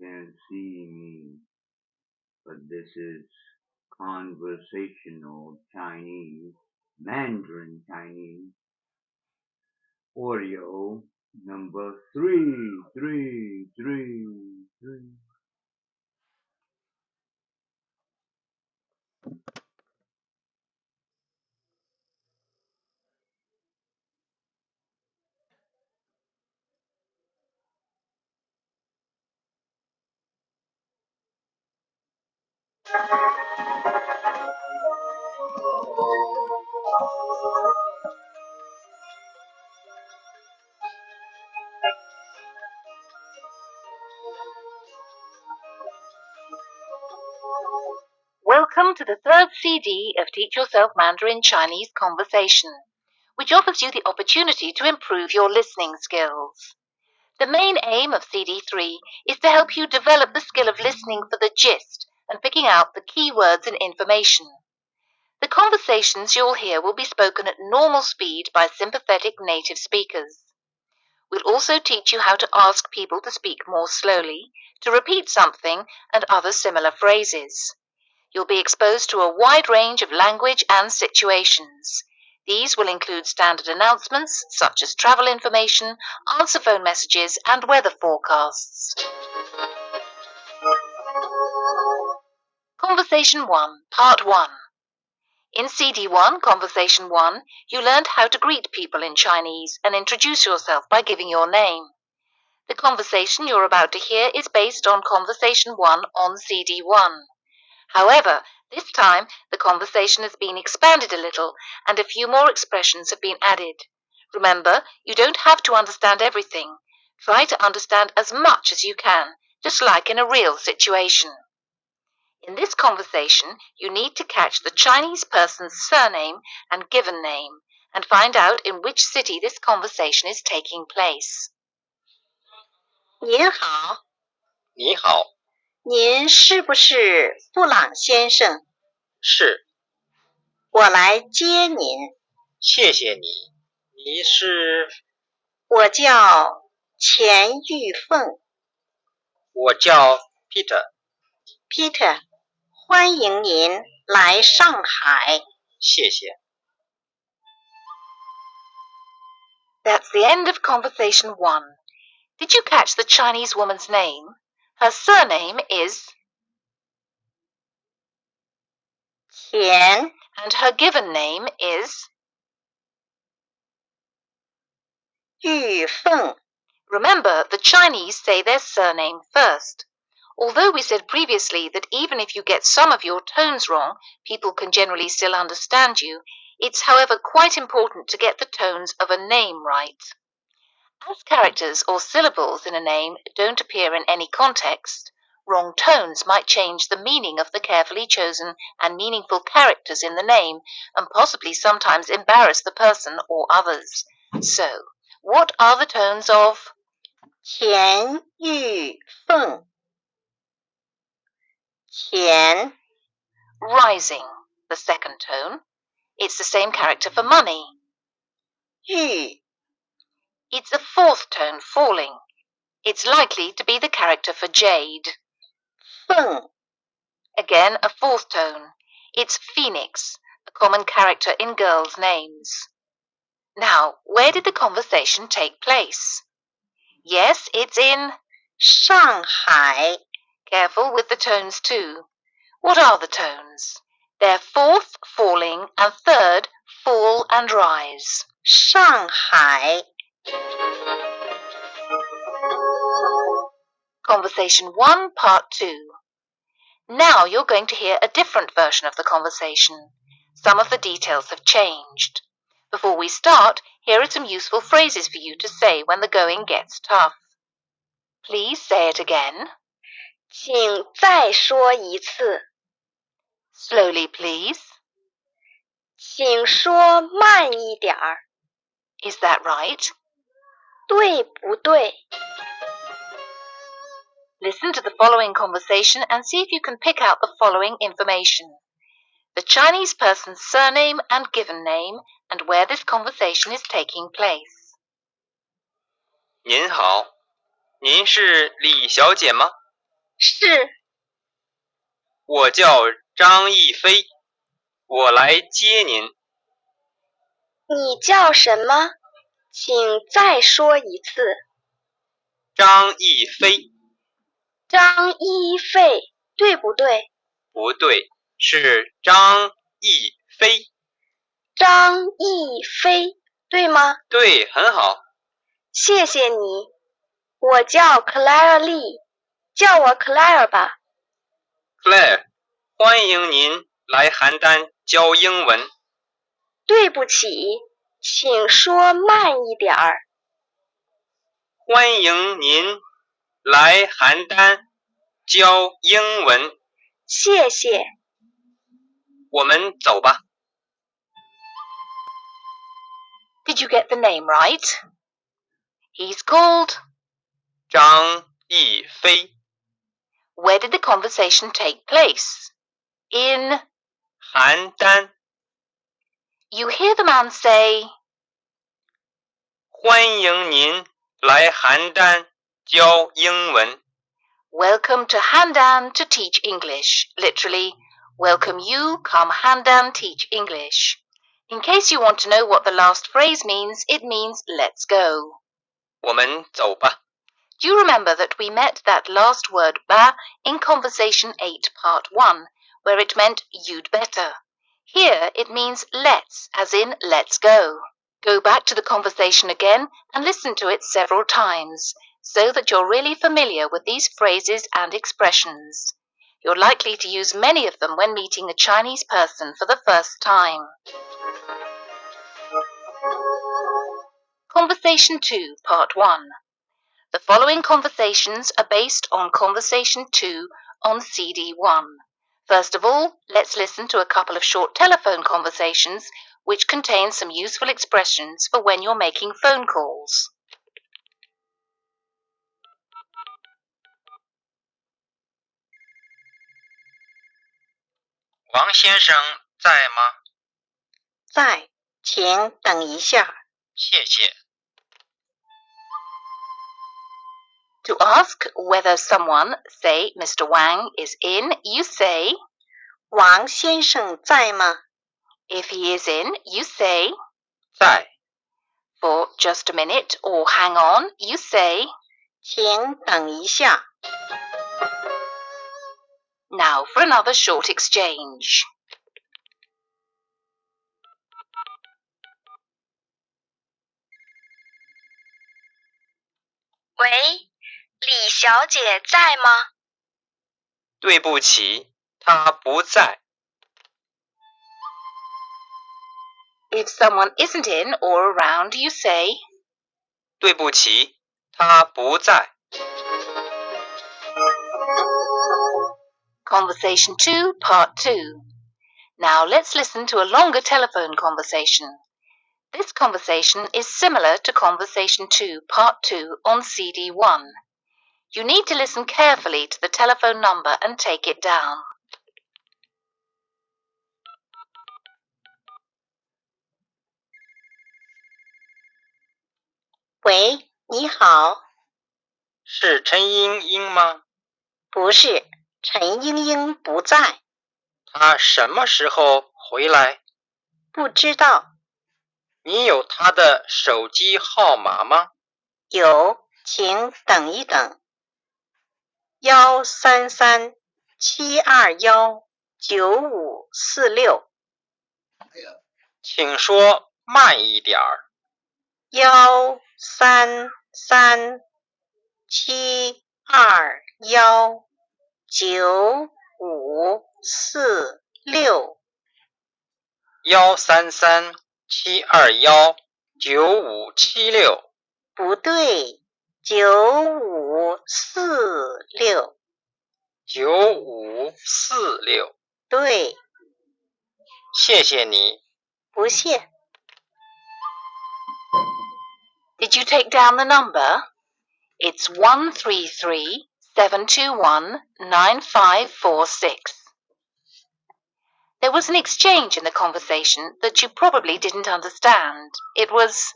can see me, but this is Conversational Chinese, Mandarin Chinese, audio number 3333. Welcome to the third CD of Teach Yourself Mandarin Chinese Conversation, which offers you the opportunity to improve your listening skills. The main aim of CD3 is to help you develop the skill of listening for the gist and picking out the key words and information. The conversations you'll hear will be spoken at normal speed by sympathetic native speakers. We'll also teach you how to ask people to speak more slowly, to repeat something, and other similar phrases. You'll be exposed to a wide range of language and situations. These will include standard announcements such as travel information, answer phone messages, and weather forecasts. Conversation 1, Part 1. In CD1, Conversation 1, you learned how to greet people in Chinese and introduce yourself by giving your name. The conversation you're about to hear is based on Conversation 1 on CD1. However, this time the conversation has been expanded a little and a few more expressions have been added. Remember, you don't have to understand everything. Try to understand as much as you can, just like in a real situation. In this conversation, you need to catch the Chinese person's surname and given name and find out in which city this conversation is taking place. 您好，你好，您是不是布朗先生？是，我来接您。谢谢你。你是？我叫钱玉凤。我叫 Peter， 欢迎您来上海。谢谢。 That's the end of Conversation 1. Did you catch the Chinese woman's name? Her surname is 钱 and her given name is 玉凤。 Remember, the Chinese say their surname first. Although we said previously that even if you get some of your tones wrong, people can generally still understand you, it's however quite important to get the tones of a name right. As characters or syllables in a name don't appear in any context, wrong tones might change the meaning of the carefully chosen and meaningful characters in the name and possibly sometimes embarrass the person or others. So, what are the tones of 钱玉凤。钱 rising, the second tone? It's the same character for money. 玉 It's a fourth tone, falling. It's likely to be the character for jade. 凤 Again, a fourth tone. It's phoenix, a common character in girls' names. Now, where did the conversation take place? Yes, it's in 上海。 Careful with the tones too. What are the tones? They're fourth, falling, and third, fall and rise. 上海。 Conversation 1, Part 2. Now you're going to hear a different version of the conversation. Some of the details have changed. Before we start, here are some useful phrases for you to say when the going gets tough. Please say it again. 请再说一次。 Slowly, please. 请说慢一点儿。 Is that right? 对不对？ Listen to the following conversation and see if you can pick out the following information. The Chinese person's surname and given name and where this conversation is taking place. 您好，您是李小姐吗？是，我叫张逸飞，我来接您。你叫什么？请再说一次。张逸飞。张一飞，对不对？不对，是张逸飞。张一飞，对吗？对，很好。谢谢你。我叫 Clara Lee， 叫我 Clara 吧。Claire， 欢迎您来邯郸教英文。对不起，请说慢一点儿。欢迎您来邯郸教英文。谢谢。我们走吧。Did you get the name right? He's called 张逸飞。Where did the conversation take place? In 邯郸。You hear the man say 欢迎您来邯郸教英文。Welcome to Handan to teach English. Literally, welcome you, come Handan, teach English. In case you want to know what the last phrase means, it means let's go. 我们走吧。Do you remember that we met that last word ba in Conversation 8 Part 1, where it meant you'd better? Here it means let's, as in let's go. Go back to the conversation again and listen to it several times, so that you're really familiar with these phrases and expressions. You're likely to use many of them when meeting a Chinese person for the first time. Conversation 2, Part 1. The following conversations are based on Conversation 2 on CD 1. First of all, let's listen to a couple of short telephone conversations which contain some useful expressions for when you're making phone calls. 王先生在吗？在，请等一下。谢谢。To ask whether someone, say Mr. Wang, is in, you say, 王先生在吗？ if he is in, you say, 在。 for just a minute or hang on, you say, 请等一下。 now for another short exchange. 喂，李小姐在吗？对不起，他不在。 If someone isn't in or around, you say, 对不起，他不在。 Conversation 2, Part 2. Now let's listen to a longer telephone conversation. This conversation is similar to Conversation 2, Part 2 on CD 1. You need to listen carefully to the telephone number and take it down. 喂，你好。是陈英英吗？不是，陈英英不在。她什么时候回来？不知道。你有她的手机号码吗？有，请等一等。133-721-9546。请说慢一点儿。133-721-9546。133-721-9576。不对，9546。9546。对，谢谢你。不谢。Did you take down the number? It's 133-721-9546. There was an exchange in the conversation that you probably didn't understand. It was,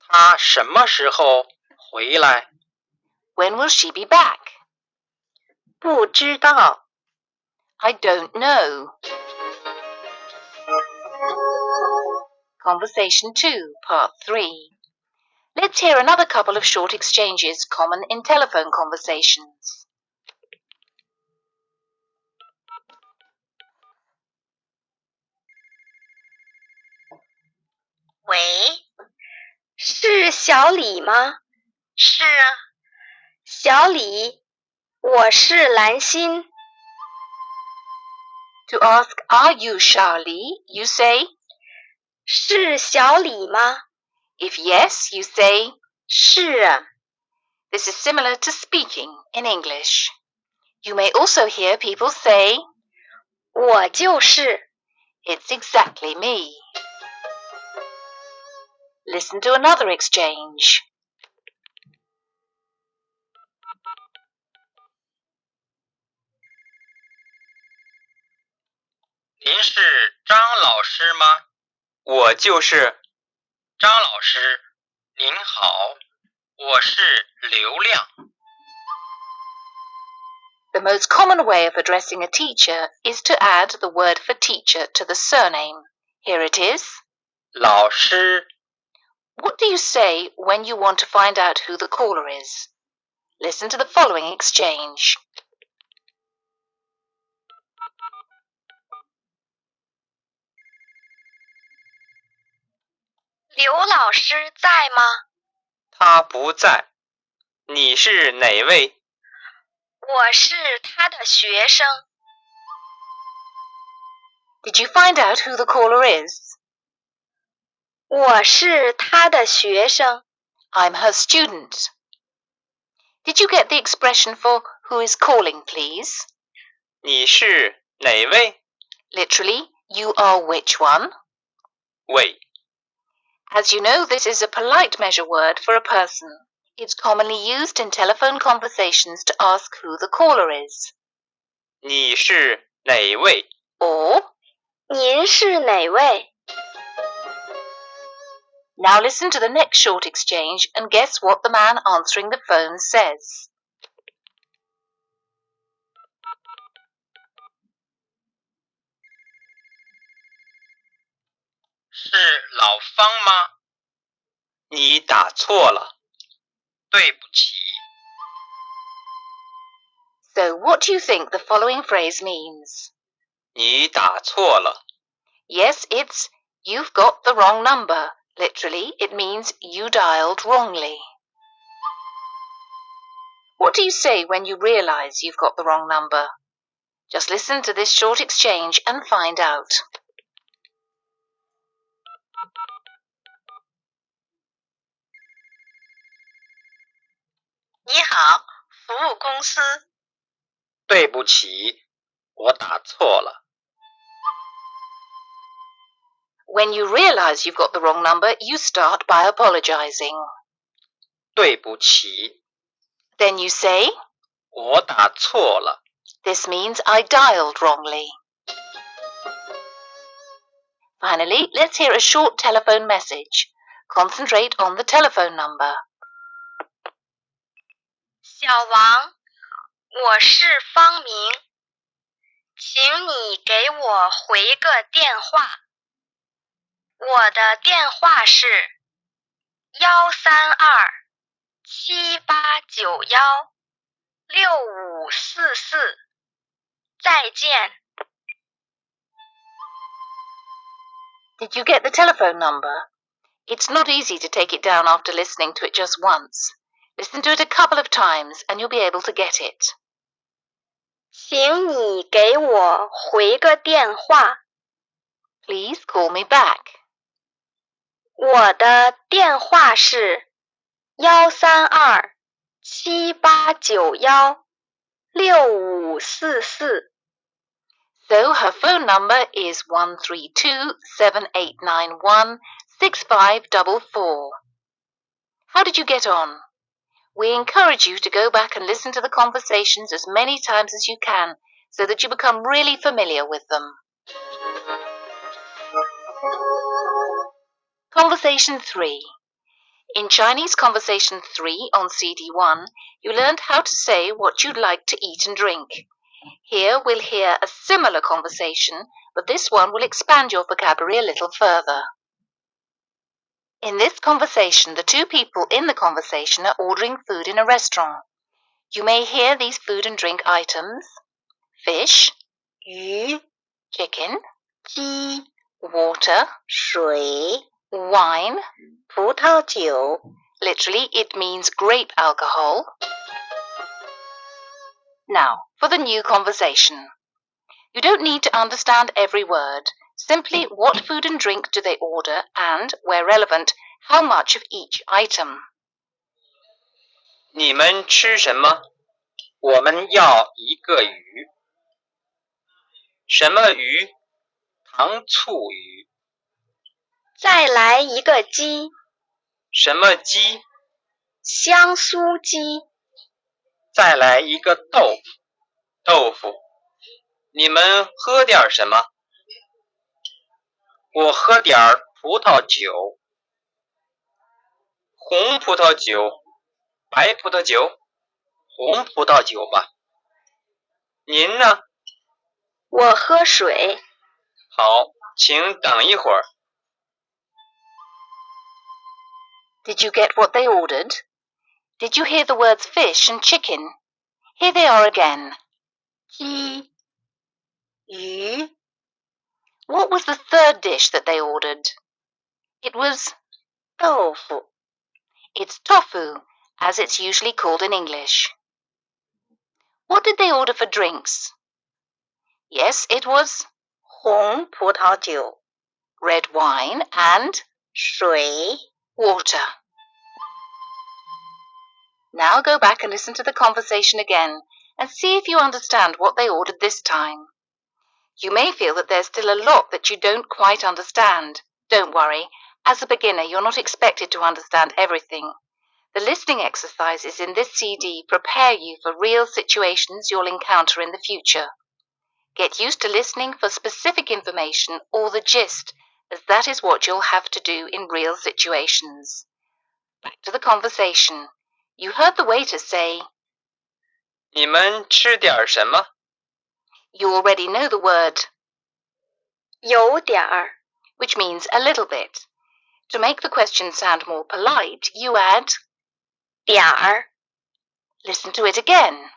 她什么时候回来？ when will she be back? 不知道。I don't know. Conversation 2, Part 3. Let's hear another couple of short exchanges common in telephone conversations. 喂，是小李吗？是啊。小李，我是兰心。To ask, are you Charlie, you say, 是小李吗？ if yes, you say, 是啊。this is similar to speaking in English. You may also hear people say, 我就是。 it's exactly me. Listen to another exchange. 您是张老师吗？我就是张老师。您好，我是刘亮。The most common way of addressing a teacher is to add the word for teacher to the surname. Here it is. 老师， What do you say when you want to find out who the caller is? Listen to the following exchange. 刘老师在吗？他不在。你是哪位？我是他的学生。 Did you find out who the caller is? 我是他的学生。 I'm her student. Did you get the expression for who is calling, please? 你是哪位？ Literally, you are which one? 位。 As you know, this is a polite measure word for a person. It's commonly used in telephone conversations to ask who the caller is. 你是哪位？ Or, 您是哪位？ now listen to the next short exchange and guess what the man answering the phone says. 是老方吗？你打错了。对不起。 So what do you think the following phrase means? 你打错了。 Yes, it's you've got the wrong number. Literally, it means you dialed wrongly. What do you say when you realize you've got the wrong number? Just listen to this short exchange and find out. 你好，服务公司。对不起，我打错了。 When you realize you've got the wrong number, you start by apologizing. 对不起， Then you say, 我打错了。 this means I dialed wrongly. Finally, let's hear a short telephone message. Concentrate on the telephone number. 小王，我是方明，请你给我回个电话。我的电话是132-789-6544。再见。 Did you get the telephone number? It's not easy to take it down after listening to it just once. Listen to it a couple of times and you'll be able to get it. 请你给我回个电话。 Please call me back. 我的电话是132-789-6544。 So her phone number is 132-7891-6544. How did you get on? We encourage you to go back and listen to the conversations as many times as you can so that you become really familiar with them. Conversation 3. In Chinese Conversation 3 on CD1, you learned how to say what you'd like to eat and drink. Here we'll hear a similar conversation, but this one will expand your vocabulary a little further. In this conversation, the two people in the conversation are ordering food in a restaurant. You may hear these food and drink items: fish, 鱼 chicken, 鸡 water, 水 wine. 葡萄酒 Literally, it means grape alcohol. Now, for the new conversation. You don't need to understand every word. Simply, what food and drink do they order and, where relevant, how much of each item. 你们吃什么？我们要一个鱼。什么鱼？糖醋鱼。再来一个鸡什么鸡？香酥鸡再来一个豆腐。你们喝点什么？我喝点葡萄酒。红葡萄酒，白葡萄酒，红葡萄酒吧。您呢？我喝水好，请等一会儿。Did you get what they ordered? Did you hear the words fish and chicken? Here they are again. 鸡鱼 What was the third dish that they ordered? It was, 豆腐 it's tofu, as it's usually called in English. What did they order for drinks? Yes, it was 红葡萄酒 red wine and 水 water. Now go back and listen to the conversation again and see if you understand what they ordered this time. You may feel that there's still a lot that you don't quite understand. Don't worry. As a beginner, you're not expected to understand everything. The listening exercises in this CD prepare you for real situations you'll encounter in the future. Get used to listening for specific information or the gist, as that is what you'll have to do in real situations. Back to the conversation. You heard the waiter say, 你们吃点什么？ You already know the word 有点儿 which means a little bit. To make the question sound more polite, you add 点儿 Listen to it again.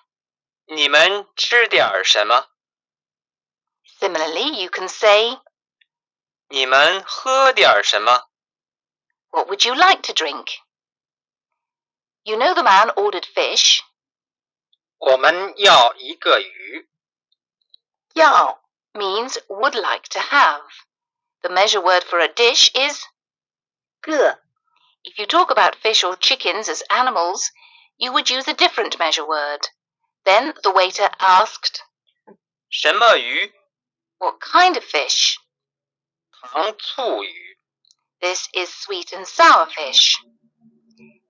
你们吃点什么？ Similarly, you can say, 你们喝点什么？ What would you like to drink? You know the man ordered fish. 我们要一个鱼。要 Means would like to have. The measure word for a dish is 个 If you talk about fish or chickens as animals, you would use a different measure word. Then the waiter asked, 什么鱼？ What kind of fish? 糖醋鱼。 This is sweet and sour fish.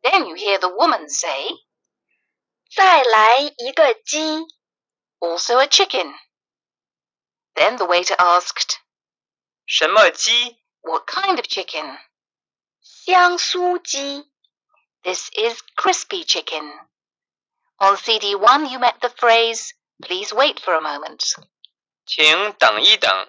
Then you hear the woman say, 再来一个鸡 Also a chicken. Then the waiter asked, 什么鸡？ What kind of chicken? 香酥鸡 This is crispy chicken. On CD1, you met the phrase, Please wait for a moment. 请等一等。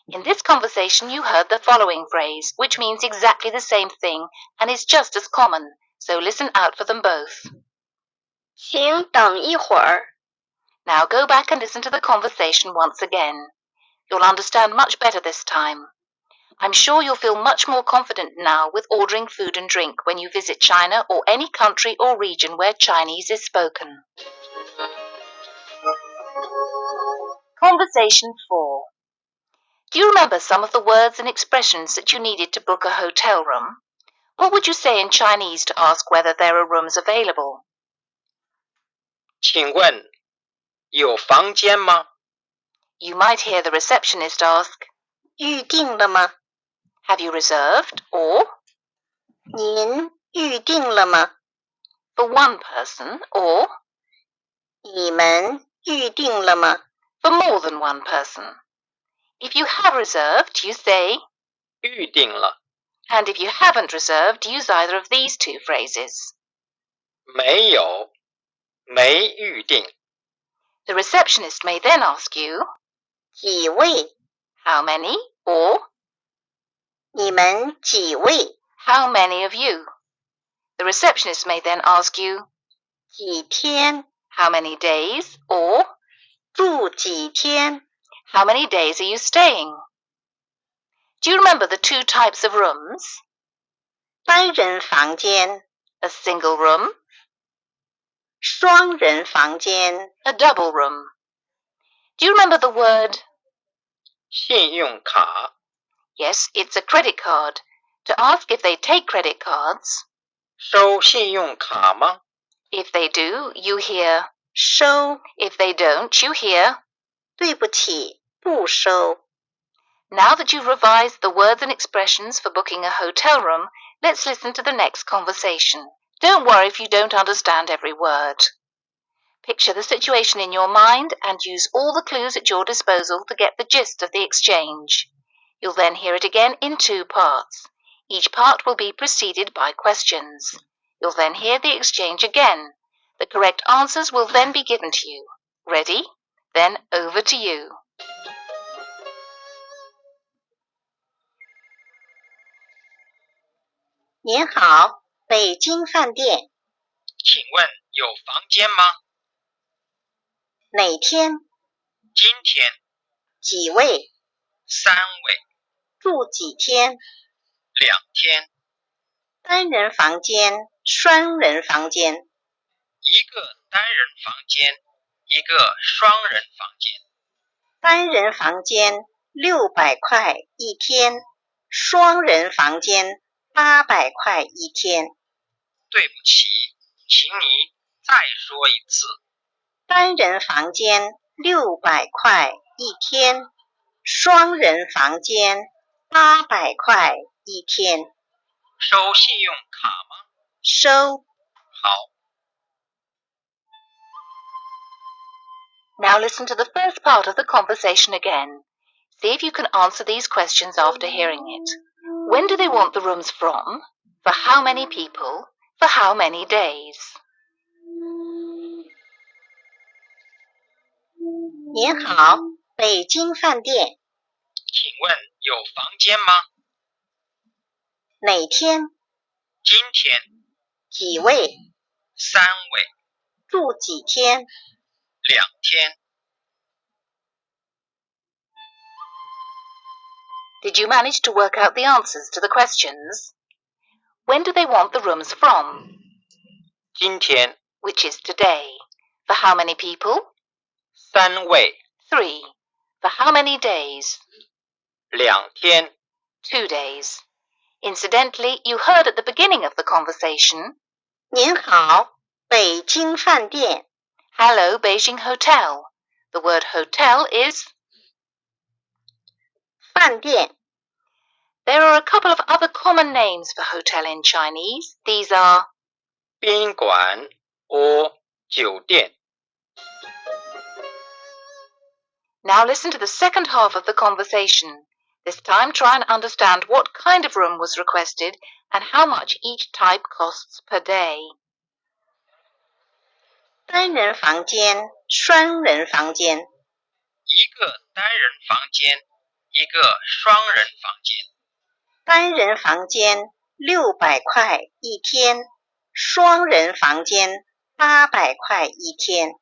In this conversation, you heard the following phrase, which means exactly the same thing and is just as common, so listen out for them both. 请等一会儿 Now go back and listen to the conversation once again. You'll understand much better this time. I'm sure you'll feel much more confident now with ordering food and drink when you visit China or any country or region where Chinese is spoken. Conversation 4. Do you remember some of the words and expressions that you needed to book a hotel room? What would you say in Chinese to ask whether there are rooms available? 请问有房间吗？ You might hear the receptionist ask, 预定了吗 Have you reserved? Or 您预定了吗 for one person, or 你们预定了吗 for more than one person. If you have reserved, you say, 预定了。And if you haven't reserved, use either of these two phrases. 没有，没预定。 The receptionist may then ask you, 几位？ how many, or 你们几位？ how many of you? The receptionist may then ask you, 几天？ how many days, or 住几天？ how many days are you staying? Do you remember the two types of rooms? 单人房间、 A single room, 双人房间、 a double room. Do you remember the word? 信用卡， Yes, it's a credit card. To ask if they take credit cards. 收信用卡吗？ If they do, you hear. 收， If they don't, you hear. 对不起，不收。 Now that you've revised the words and expressions for booking a hotel room, let's listen to the next conversation. Don't worry if you don't understand every word. Picture the situation in your mind and use all the clues at your disposal to get the gist of the exchange. You'll then hear it again in two parts. Each part will be preceded by questions. You'll then hear the exchange again. The correct answers will then be given to you. Ready? Then over to you. 您好，北京饭店，请问有房间吗？哪天？今天几位？ 3位，住几天？ 2天，单人房间、双人房间、一个单人房间，一个双人房间。单人房间600块一天，双人房间800块一天。对不起，请你再说一次。单人房间600块一天，双人房间800块一天。收信用卡吗？收。好。 Now listen to the first part of the conversation again. See if you can answer these questions after hearing it. When do they want the rooms from? For how many people? For how many days? 您好，北京饭店，请问有房间吗？哪天？今天几位？ 3位，住几天？ 2天。 Did you manage to work out the answers to the questions? When do they want the rooms from? 今天 Which is today. For how many people? 3位， 3. For how many days? 2天。 2 days. Incidentally, you heard at the beginning of the conversation, 您好，北京饭店。 Hello, Beijing Hotel. The word hotel is 饭店。 There are a couple of other common names for hotel in Chinese. These are 宾馆 or 酒店。 Now listen to the second half of the conversation. This time try and understand what kind of room was requested and how much each type costs per day. 单人房间、双人房间、一个单人房间，一个双人房间。单人房间600块一天，双人房间800块一天。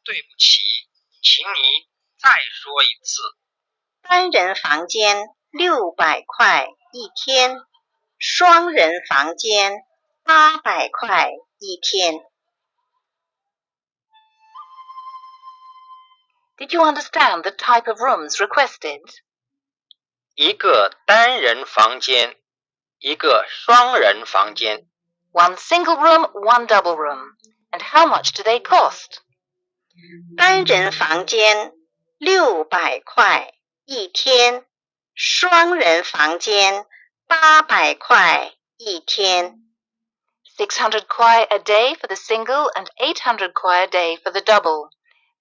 对不起，请你再说一次。单人房间600块一天，双人房间800块一天。Did you understand the type of rooms requested? 一个单人房间，一个双人房间。 One single room, one double room. And how much do they cost? 单人房间600块一天，双人房间800块一天。600 kuai a day for the single and 800 kuai a day for the double.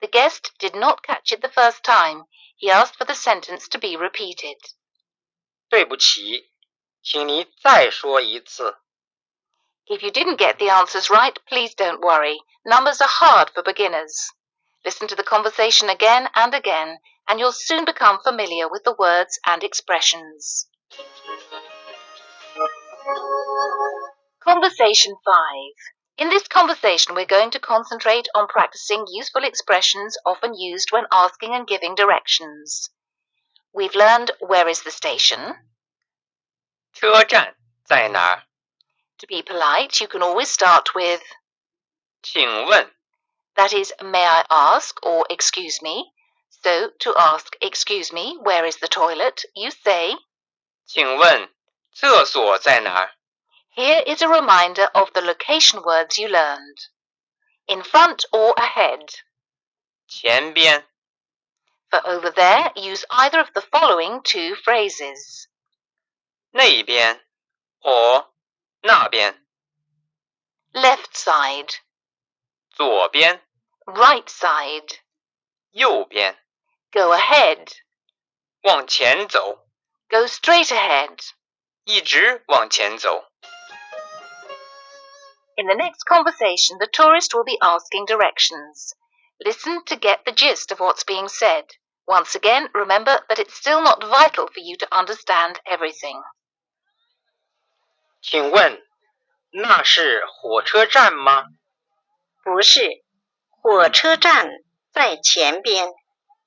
The guest did not catch it the first time. He asked for the sentence to be repeated. 对不起，请你再说一次。 If you didn't get the answers right, please don't worry. Numbers are hard for beginners. Listen to the conversation again and again, and you'll soon become familiar with the words and expressions. Conversation 5. In this conversation, we're going to concentrate on practicing useful expressions often used when asking and giving directions. We've learned where is the station. 车站在哪儿？ To be polite, you can always start with 请问 that is, may I ask or excuse me. So, to ask, excuse me, where is the toilet, you say, 请问厕所在哪儿？ here is a reminder of the location words you learned. In front or ahead. 前边 For over there, use either of the following two phrases. 那边 or 那边 Left side, 左边 right side, 右边 go ahead, 往前走 go straight ahead. 一直往前走。 In the next conversation, the tourist will be asking directions. Listen to get the gist of what's being said. Once again, remember that it's still not vital for you to understand everything. 请问那是火车站吗？不是，火车站在前边，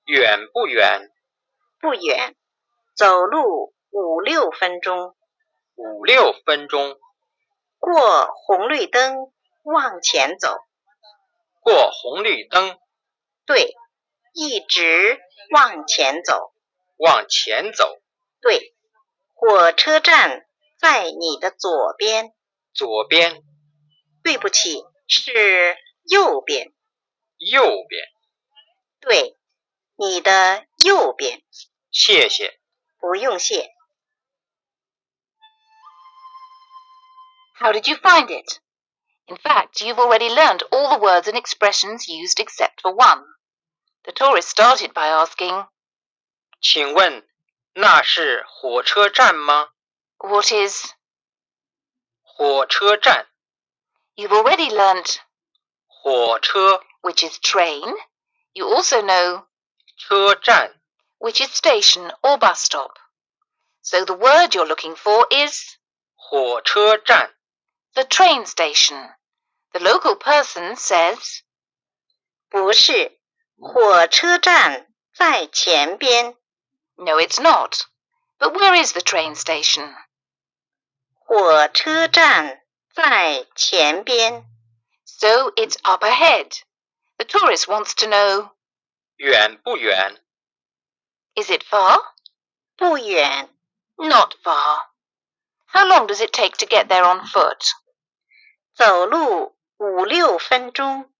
远不远？不远，走路5-6分钟。5-6分钟。过红绿灯往前走。过红绿灯对，一直往前走。往前走。对，火车站在你的左边。左边。对不起，是右边。右边。对，你的右边。谢谢。不用谢。How did you find it? In fact, you've already learned all the words and expressions used except for one. The tourist started by asking, 请问那是火车站吗？ what is? 火车站。 You've already learnt 火车 which is train. You also know 车站 which is station or bus stop. So the word you're looking for is 火车站。 the train station. The local person says, 不是，火车站在前边。no, it's not. But where is the train station? 火车站在前边。 So it's up ahead. The tourist wants to know, 远不远？ is it far? 不远， Not far. How long does it take to get there on foot? 走路5-6分钟。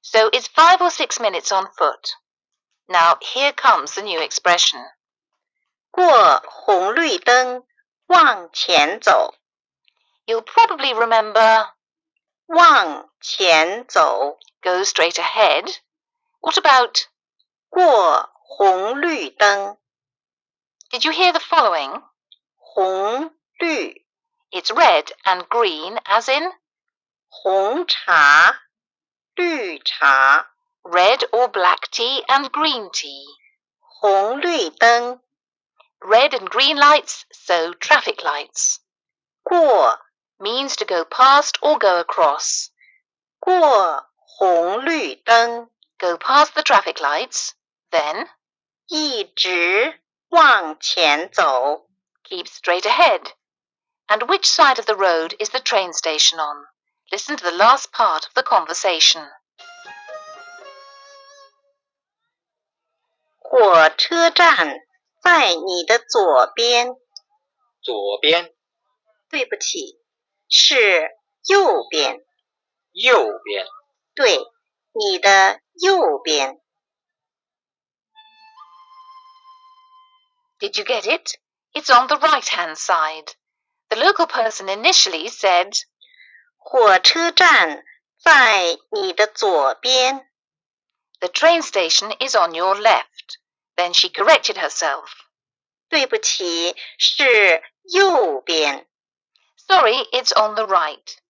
So it's 5 or 6 minutes on foot. Now here comes the new expression. 过红绿灯往前走。 You'll probably remember 往前走。 go straight ahead. What about 过红绿灯。 did you hear the following? 红绿， It's red and green as in 红茶，绿茶。 red or black tea and green tea. 红绿灯， Red and green lights, so traffic lights. 过， Means to go past or go across. 过红绿灯。 Go past the traffic lights, then 一直往前走。 keep straight ahead. And which side of the road is the train station on? Listen to the last part of the conversation. 火车站在你的左边。左边。对不起，是右边。右边。对，你的右边。 Did you get it? It's on the right-hand side. The local person initially said, 火车站在你的左边。 the train station is on your left. Then she corrected herself. 对不起，是右边。Sorry, it's on the right.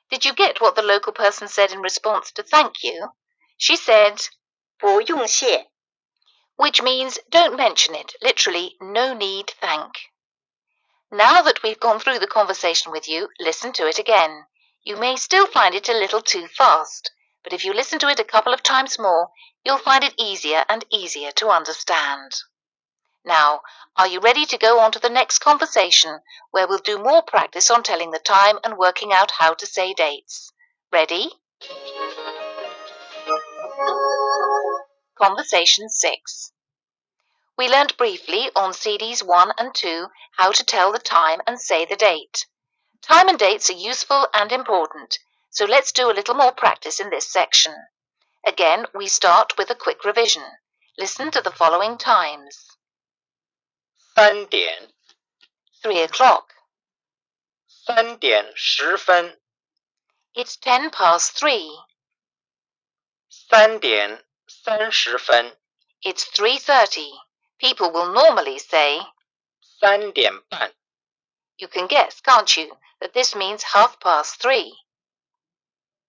Did you get what the local person said in response to thank you? She said, 不用谢。 which means don't mention it, literally, no need thank. Now that we've gone through the conversation with you, listen to it again. You may still find it a little too fast, but if you listen to it a couple of times more, you'll find it easier and easier to understand. Now, are you ready to go on to the next conversation, where we'll do more practice on telling the time and working out how to say dates? Ready? Conversation 6. We learnt briefly on CDs 1 and 2 how to tell the time and say the date. Time and dates are useful and important, so let's do a little more practice in this section. Again, we start with a quick revision. Listen to the following times. 3点 3 o'clock. 3点10分 It's 10 past 3. 3点30分 It's 3:30. People will normally say, 3点半 you can guess, can't you, that this means 3:30.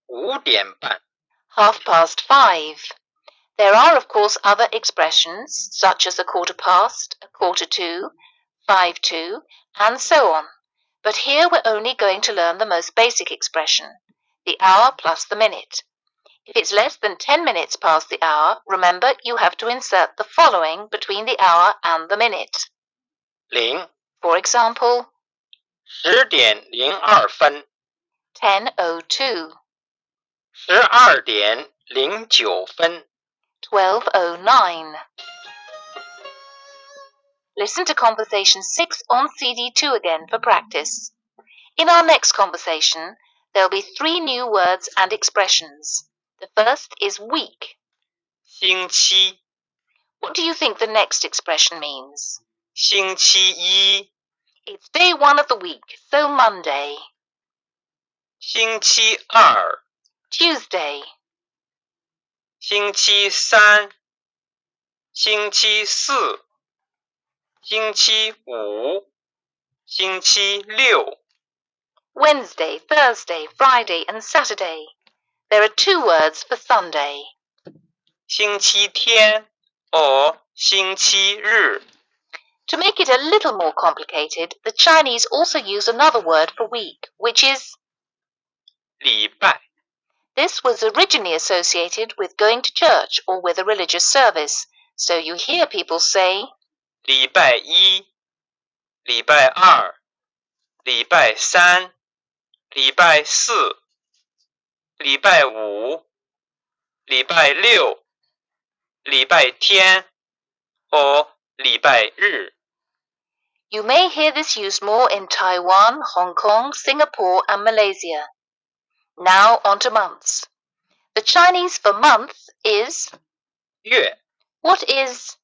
5点半 5:05. There are, of course, other expressions, such as 1/4 past, 1/4 to, 5 to, and so on. But here we're only going to learn the most basic expression, the hour plus the minute. If it's less than 10 minutes past the hour, remember you have to insert the following between the hour and the minute. 0 For example, 10点02分 10:02, 12点09分 12:09. Listen to conversation 6 on CD 2 again for practice. In our next conversation, there'll be 3 new words and expressions. The first is week. 星期 What do you think the next expression means? 星期一 It's day 1 of the week, so Monday. 星期二 Tuesday. 星期三星期四星期五星期六 Wednesday, Thursday, Friday, and Saturday. There are 2 words for Sunday. 星期天 or 星期日 To make it a little more complicated, the Chinese also use another word for week, which is 礼拜 this was originally associated with going to church or with a religious service, so you hear people say 礼拜一礼拜二礼拜三礼拜四礼拜五礼拜六礼拜天 or 礼拜日 You may hear this used more in Taiwan, Hong Kong, Singapore, and Malaysia. Now on to months. The Chinese for month is 月 what is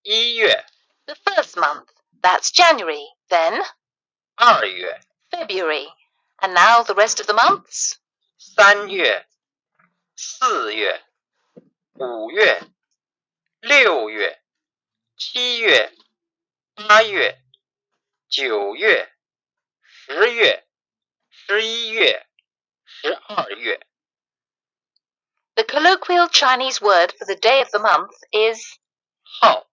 1月 the first month? That's January. Then 2月 February. And now the rest of the months. 3月4月5月6月7月8月9月10月11月12月 The colloquial Chinese word for the day of the month is 号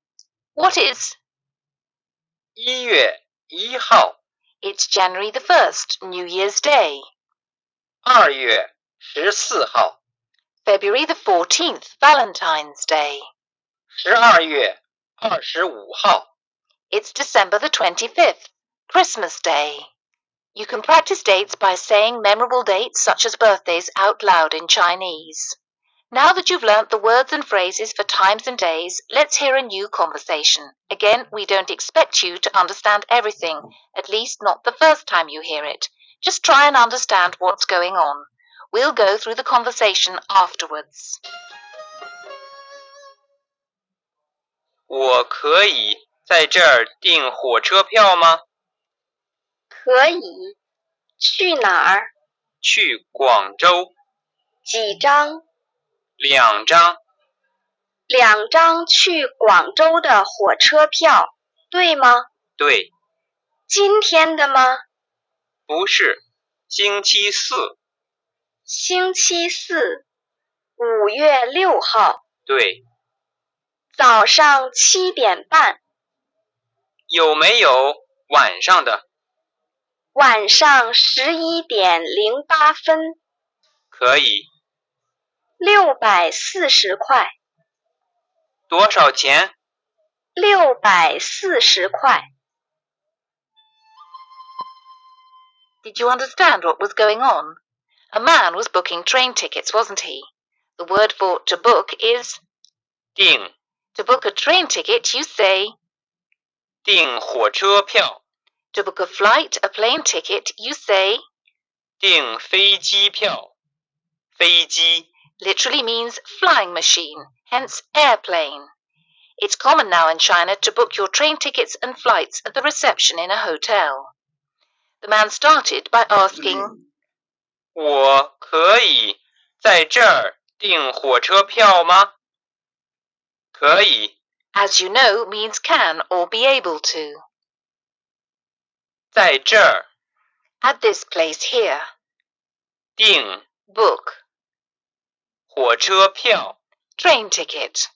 what is? 1月1号 It's January the 1st, New Year's Day. 2月14号 February the 14th, Valentine's Day. 12月25号 It's December the 25th, Christmas Day. You can practice dates by saying memorable dates such as birthdays out loud in Chinese. Now that you've learnt the words and phrases for times and days, let's hear a new conversation. Again, we don't expect you to understand everything, at least not the first time you hear it. Just try and understand what's going on. We'll go through the conversation afterwards. 我可以在这儿订火车票吗？可以。去哪儿？去广州几张2张？2张去广州的火车票。对吗？对，今天的吗？不是，星期四。星期四，5月6号，对，早上7点半，有没有晚上的？晚上11点08分可以， ，640块多少钱？ ，640块。Did you understand what was going on? A man was booking train tickets, wasn't he? The word for to book is 订 to book a train ticket, you say 订火车票， to book a flight, a plane ticket, you say 订飞机票，飞机 literally means flying machine, hence airplane. It's common now in China to book your train tickets and flights at the reception in a hotel. The man started by asking, 我可以在这儿订火车票吗？可以， as you know, means can or be able to. 在这儿 At this place here, 订 book, 火车票， train ticket.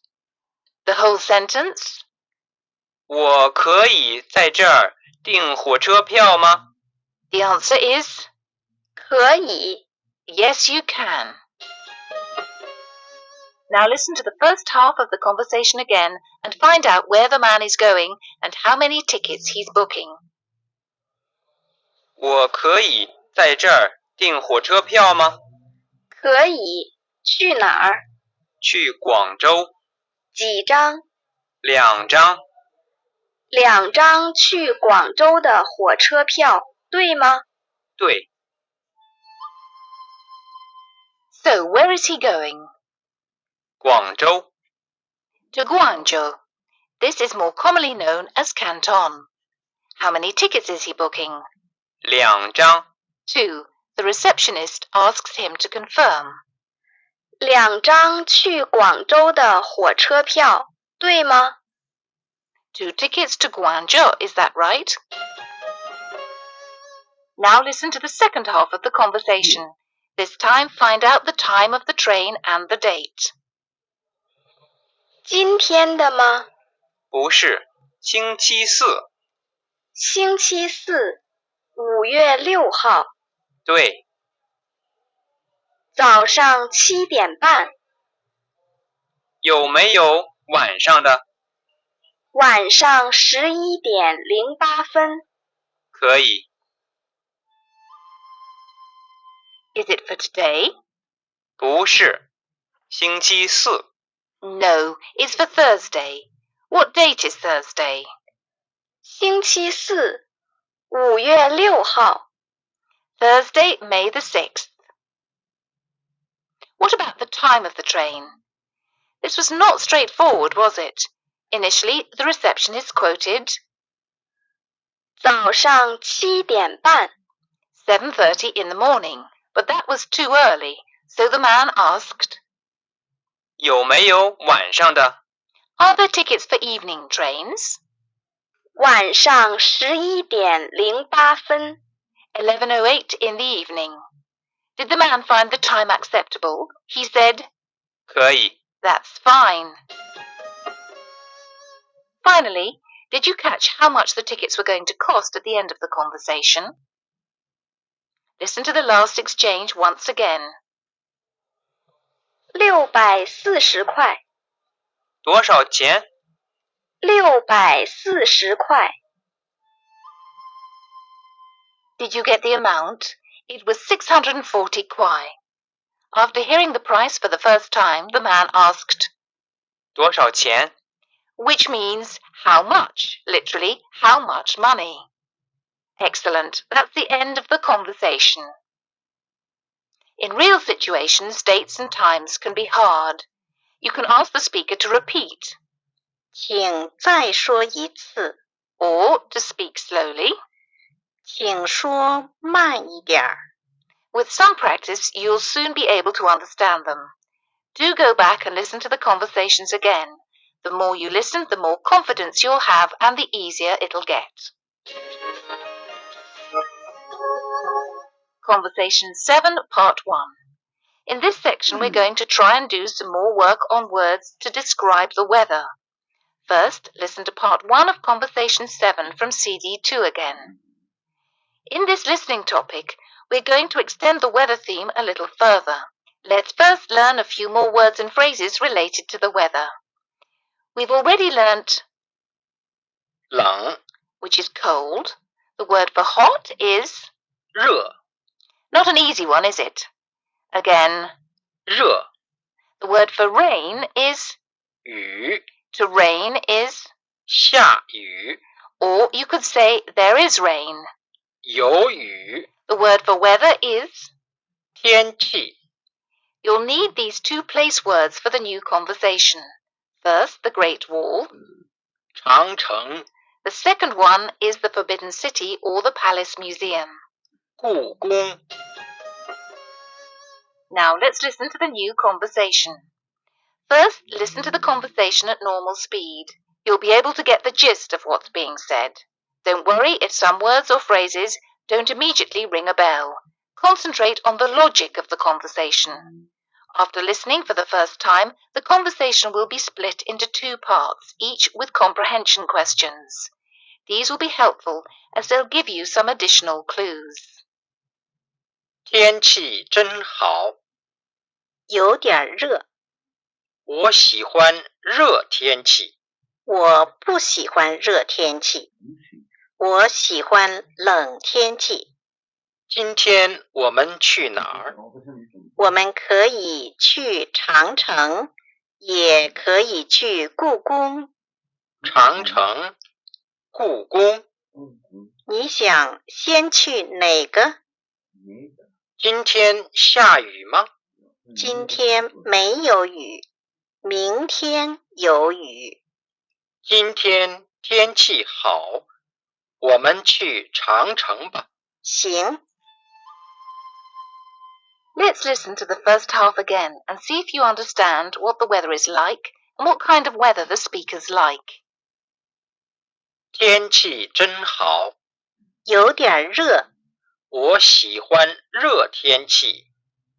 The whole sentence? 我可以在这儿订火车票吗？ The answer is 可以， yes, you can. Now listen to the first half of the conversation again and find out where the man is going and how many tickets he's booking. 我可以在这儿订火车票吗？可以。去哪儿？去广州，几张2张， ？2张去广州的火车票，对吗？对， So, where is he going? 广州， To Guangzhou. This is more commonly known as Canton. How many tickets is he booking? 2张， 2. The receptionist asks him to confirm. 2张去广州的火车票，对吗？ 2 tickets to Guangzhou, is that right? Now listen to the second half of the conversation. This time find out the time of the train and the date. 今天的吗？不是，星期四。星期四，5月6号，对，早上7点半，有没有晚上的？晚上11点08分。可以， Is it for today? 不是，星期四。 No, it's for Thursday. What date is Thursday? 星期四，5月6号， Thursday, May the 6th. What about the time of the train? This was not straightforward, was it? Initially, the receptionist quoted 早上7点半， 7:30 in the morning, but that was too early, so the man asked, 有没有晚上的？ Are there tickets for evening trains? 晚上11点08分。 11:08 in the evening. Did the man find the time acceptable? He said, 可以， That's fine. Finally, did you catch how much the tickets were going to cost at the end of the conversation? Listen to the last exchange once again. 640块，多少钱？ 640块。 Did you get the amount? It was 640 kwai. After hearing the price for the first time, the man asked, 多少钱？ which means how much, literally, how much money. Excellent. That's the end of the conversation. In real situations, dates and times can be hard. You can ask the speaker to repeat 请再说一次， or to speak slowly. 请说慢一点儿。 With some practice, you'll soon be able to understand them. Do go back and listen to the conversations again. The more you listen, the more confidence you'll have and the easier it'll get. Conversation 7, Part 1. In this section, we're going to try and do some more work on words to describe the weather. First, listen to Part 1 of Conversation 7 from CD 2 again. In this listening topic, we're going to extend the weather theme a little further. Let's first learn a few more words and phrases related to the weather. We've already learnt 冷 which is cold. The word for hot is 热 not an easy one, is it? Again, 热 the word for rain is 雨 to rain is, 下雨 or you could say there is rain. 有雨 The word for weather is. 天气 You'll need these two place words for the new conversation. First, the Great Wall. 长城 The second one is the Forbidden City or the Palace Museum. 故宫 Now let's listen to the new conversation. First, listen to the conversation at normal speed. You'll be able to get the gist of what's being said. Don't worry if some words or phrases don't immediately ring a bell. Concentrate on the logic of the conversation. After listening for the first time, the conversation will be split into two parts, each with comprehension questions. These will be helpful as they'll give you some additional clues. 天气真好，有点热，我喜欢热天气。我不喜欢热天气，我喜欢冷天气。今天我们去哪儿？我们可以去长城，也可以去故宫。长城、故宫。你想先去哪个？今天下雨吗？今天没有雨，明天有雨。今天天气好，我们去长城吧。行。Let's listen to the first half again and see if you understand what the weather is like and what kind of weather the speakers like. 天气真好，有点热，我喜欢热天气。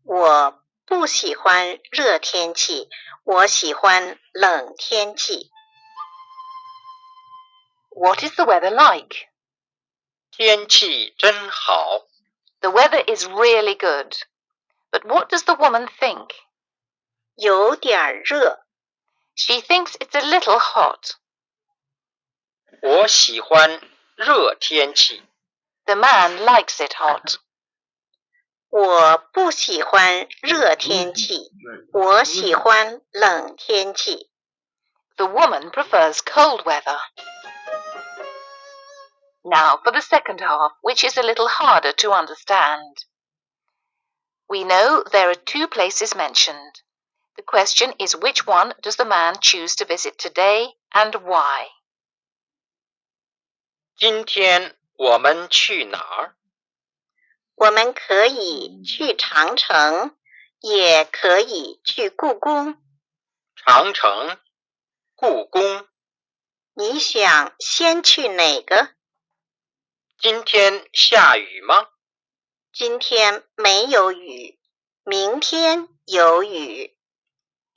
我不喜欢热天气，我喜欢冷天气。What is the weather like? 天气真好， The weather is really good. But what does the woman think? 有点热， She thinks it's a little hot. 我喜欢热天气。 The man likes it hot. 我不喜欢热天气，我喜欢冷天气。The woman prefers cold weather. Now for the second half, which is a little harder to understand. We know there are two places mentioned. The question is which one does the man choose to visit today and why? 今天我们去哪儿？我们可以去长城，也可以去故宫。长城、故宫。你想先去哪个？今天下雨吗？今天没有雨，明天有雨。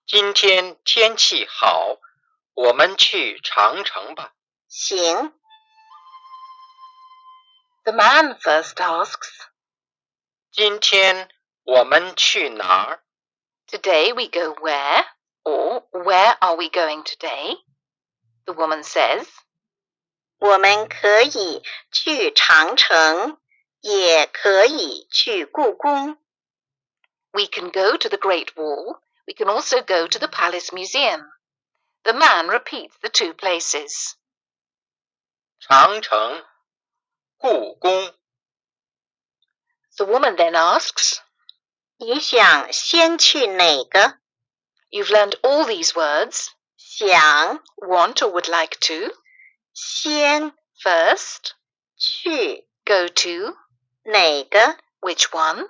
今天天气好，我们去长城吧。行。The man first asks, 今天我们去哪儿？ Today we go where? Or where are we going today? The woman says, 我们可以去长城，也可以去故宫。We can go to the Great Wall. We can also go to the Palace Museum. The man repeats the two places. 长城、故宫。 The woman then asks, 你想先去哪个？ You've learned all these words. 想 Want or would like to. 先 First. 去 Go to. 哪个？ Which one?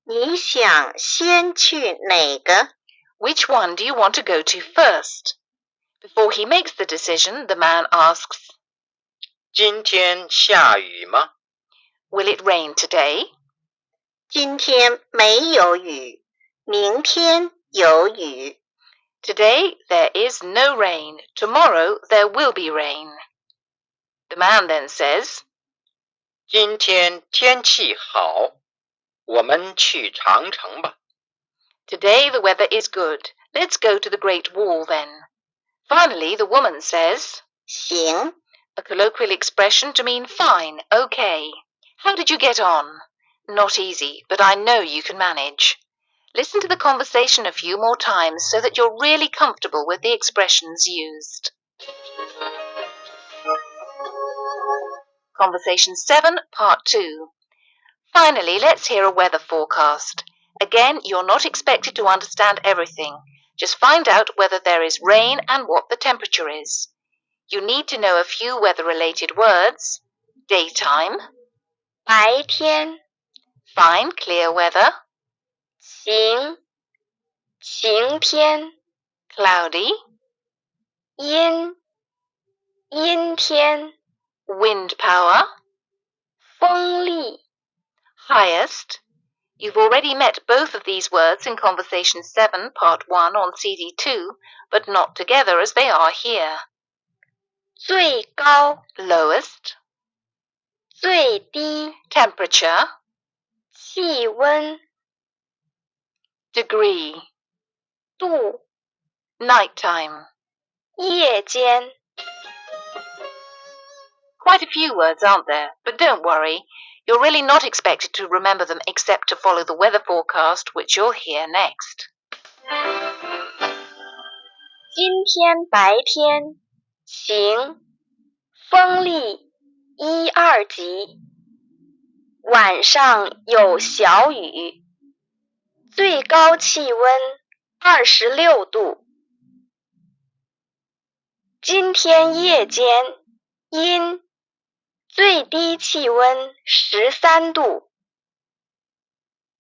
你想先去哪个？ Which one do you want to go to first? Before he makes the decision, the man asks, 今天下雨吗？ Will it rain today? 今天没有雨，明天有雨。 Today there is no rain. Tomorrow there will be rain. The man then says, 今天天气好，我们去长城吧。 Today the weather is good. Let's go to the Great Wall then. Finally, the woman says, 行， a colloquial expression to mean fine, okay. How did you get on? Not easy, but I know you can manage. Listen to the conversation a few more times so that you're really comfortable with the expressions used. Conversation 7, Part 2. Finally, let's hear a weather forecast. Again, you're not expected to understand everything. Just find out whether there is rain and what the temperature is. You need to know a few weather-related words. Daytime, 白天， fine, clear weather, 晴，晴天， cloudy, 阴，阴天， wind power, 风力， highest. You've already met both of these words in Conversation 7, Part 1 on CD 2, but not together as they are here. 最高， Lowest, 最低， temperature, 气温， degree, 度， nighttime. 夜间。 Quite a few words, aren't there? But don't worry. You're really not expected to remember them except to follow the weather forecast, which you'll hear next. 今天白天，晴，风力1、2级，晚上有小雨，最高气温26度。今天夜间阴，最低气温13度。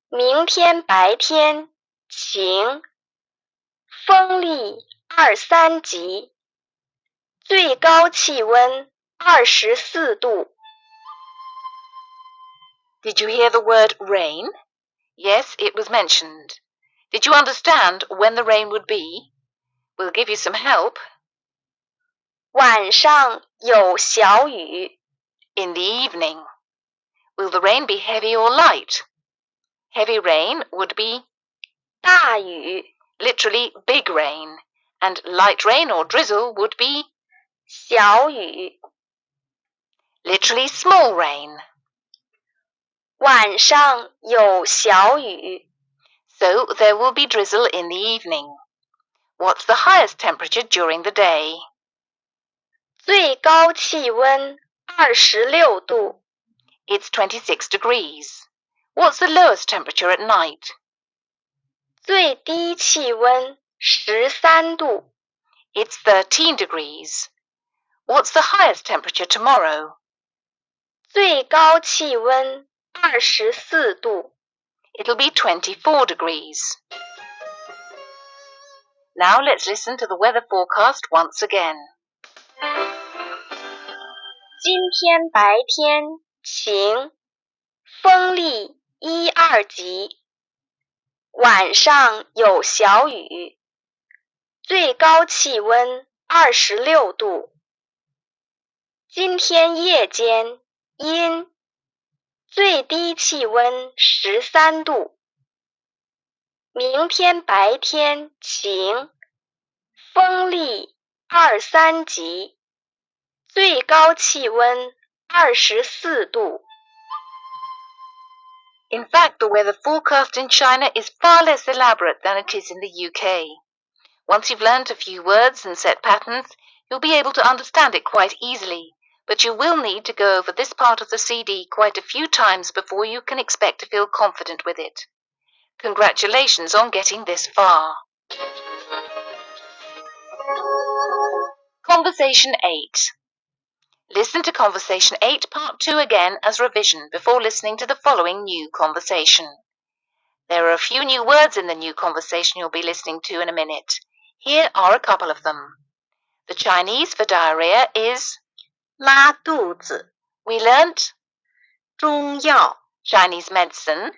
明天白天晴，风力2、3级，最高气温24度。 Did you hear the word rain? Yes, it was mentioned. Did you understand when the rain would be? We'll give you some help. 晚上有小雨， In the evening. Will the rain be heavy or light? Heavy rain would be 大雨， literally big rain, and light rain or drizzle would be 小雨。 literally small rain. 晚上有小雨， So there will be drizzle in the evening. What's the highest temperature during the day? 最高气温26度， It's 26 degrees. What's the lowest temperature at night? 最低气温13度， It's 13 degrees. What's the highest temperature tomorrow? 最高气温24度。 It'll be 24 degrees. Now let's listen to the weather forecast once again. 今天白天晴，风力1、2级，晚上有小雨，最高气温26度。今天夜间阴，最低气温13度。明天白天晴，风力2、3级，最高气温24度。 In fact, the weather forecast in China is far less elaborate than it is in the UK. Once you've learnt a few words and set patterns, you'll be able to understand it quite easily, but you will need to go over this part of the CD quite a few times before you can expect to feel confident with it. Congratulations on getting this far. Conversation 8. Listen to Conversation 8 Part 2 again as revision before listening to the following new conversation. There are a few new words in the new conversation you'll be listening to in a minute. Here are a couple of them. The Chinese for diarrhea is 拉肚子， we learnt 中药， Chinese medicine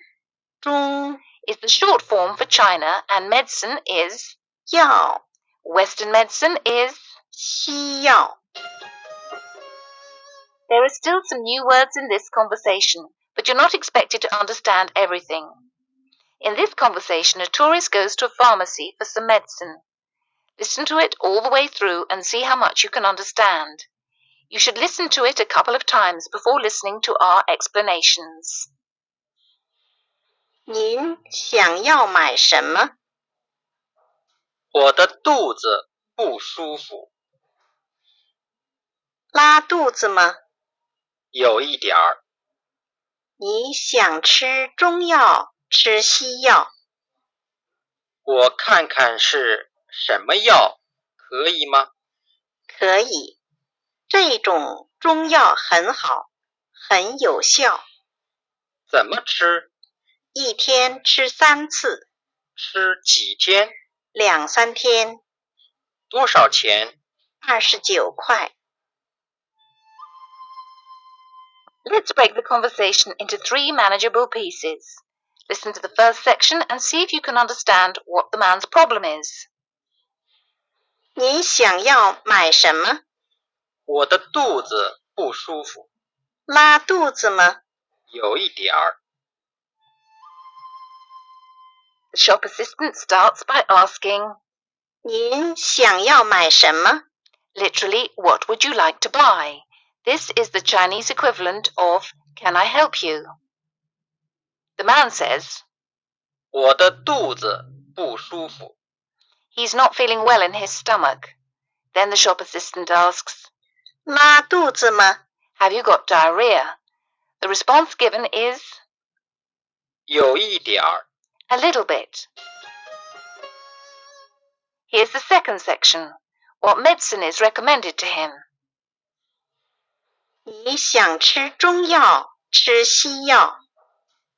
中 is the short form for China and medicine is 药， Western medicine is. 西药。 There are still some new words in this conversation, but you're not expected to understand everything. In this conversation, a tourist goes to a pharmacy for some medicine. Listen to it all the way through and see how much you can understand. You should listen to it a couple of times before listening to our explanations. 您想要买什么？我的肚子不舒服，拉肚子吗？有一点儿。你想吃中药，吃西药？我看看是什么药，可以吗？可以，这种中药很好，很有效。怎么吃？一天吃3次，吃几天？ 2、3天，多少钱？ 29块。 Let's break the conversation into 3 manageable pieces. Listen to the first section and see if you can understand what the man's problem is. 你想要买什么？我的肚子不舒服，拉肚子吗？有一点儿。The shop assistant starts by asking, 您想要买什么？ literally, what would you like to buy? This is the Chinese equivalent of, can I help you? The man says, 我的肚子不舒服， he's not feeling well in his stomach. Then the shop assistant asks, 拉肚子吗？ have you got diarrhea? The response given is 有一点儿。 a little bit. Here's the second section. What medicine is recommended to him? 你想吃中药，吃西药？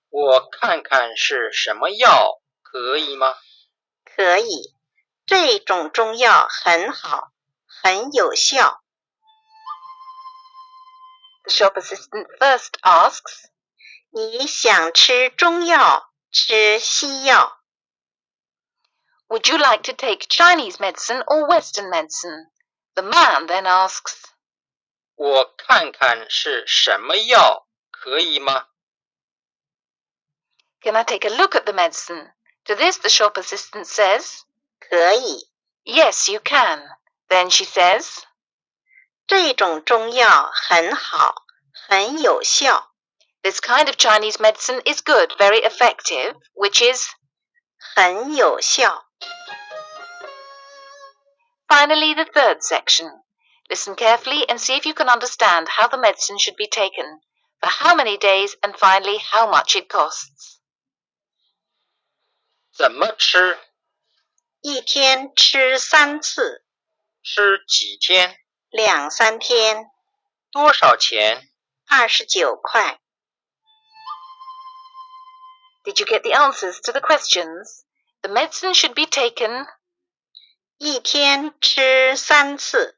我看看是什么药，可以吗？可以，这种中药很好，很有效。 The shop assistant first asks, 你想吃中药，吃西药？ would you like to take Chinese medicine or Western medicine? The man then asks, 我看看是什么药，可以吗？ can I take a look at the medicine? To this, the shop assistant says, 可以， yes, you can. Then she says, 这种中药很好，很有效。 this kind of Chinese medicine is good, very effective, which is 很有效。 finally the third section. Listen carefully and see if you can understand how the medicine should be taken, for how many days, and finally how much it costs. 怎么吃？一天吃3次，吃几天？ 2、3天，多少钱？ 29块。 Did you get the answers to the questions? The medicine should be taken 一天吃3次，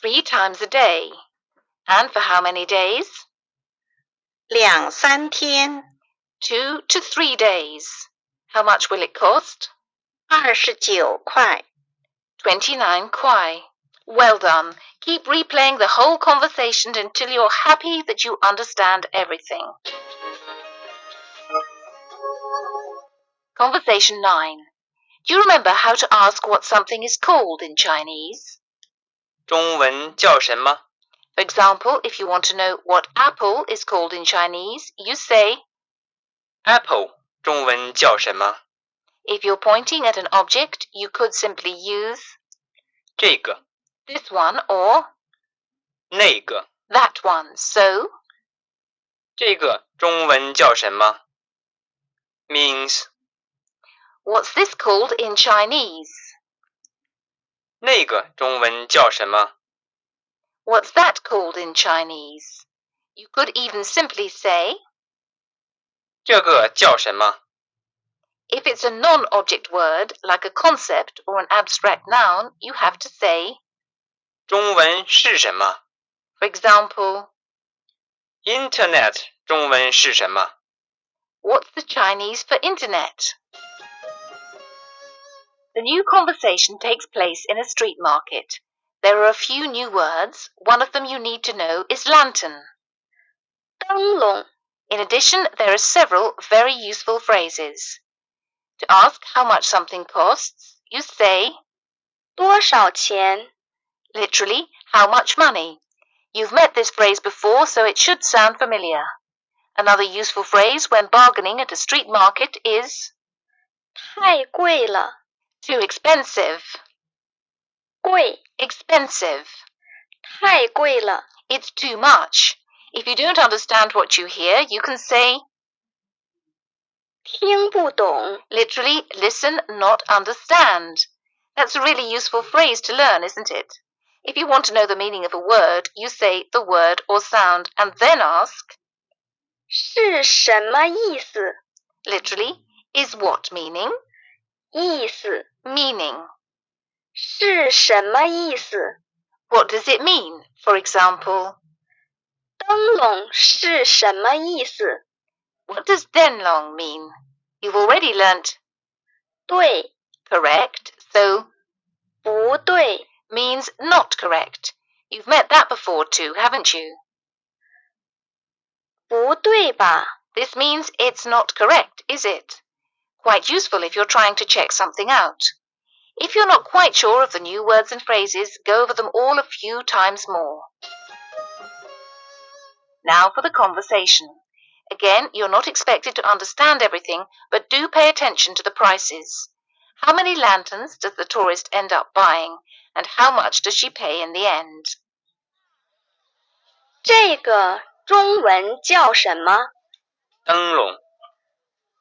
3 times a day. And for how many days? 2、3天， 2 to 3 days. How much will it cost? 29块。 29 kwai. Well done. Keep replaying the whole conversation until you're happy that you understand everything. Conversation 9. Do you remember how to ask what something is called in Chinese? 中文叫什么？ For example, if you want to know what apple is called in Chinese, you say, Apple 中文叫什么？ if you're pointing at an object, you could simply use 这个、 this one or 那个。 that one. So, 这个中文叫什么 ？means what's this called in Chinese? 那个中文叫什么？ What's that called in Chinese? You could even simply say, 这个叫什么？ if it's a non-object word, like a concept or an abstract noun, you have to say 中文是什么 For example,？Internet 中文是什么？ what's the Chinese for internet? The new conversation takes place in a street market. There are a few new words. One of them you need to know is lantern. 灯笼 In addition, there are several very useful phrases. To ask how much something costs, you say, 多少钱 literally, how much money. You've met this phrase before, so it should sound familiar. Another useful phrase when bargaining at a street market is 太贵了 too expensive. 贵 Expensive. 太贵了 It's too much. If you don't understand what you hear, you can say, 听不懂 literally, listen, not understand. That's a really useful phrase to learn, isn't it? If you want to know the meaning of a word, you say the word or sound and then ask, 是什么意思 literally, is what meaning? 意思 Meaning. 是什么意思 What does it mean? For example, 灯笼是什么意思 what does denlong mean? You've already learnt 对 correct, so 不对 means not correct. You've met that before too, haven't you? 不对吧 This means it's not correct, is it? Quite useful if you're trying to check something out. If you're not quite sure of the new words and phrases, go over them all a few times more. Now for the conversation. Again, you're not expected to understand everything, but do pay attention to the prices. How many lanterns does the tourist end up buying, and how much does she pay in the end? 这个中文叫什么灯笼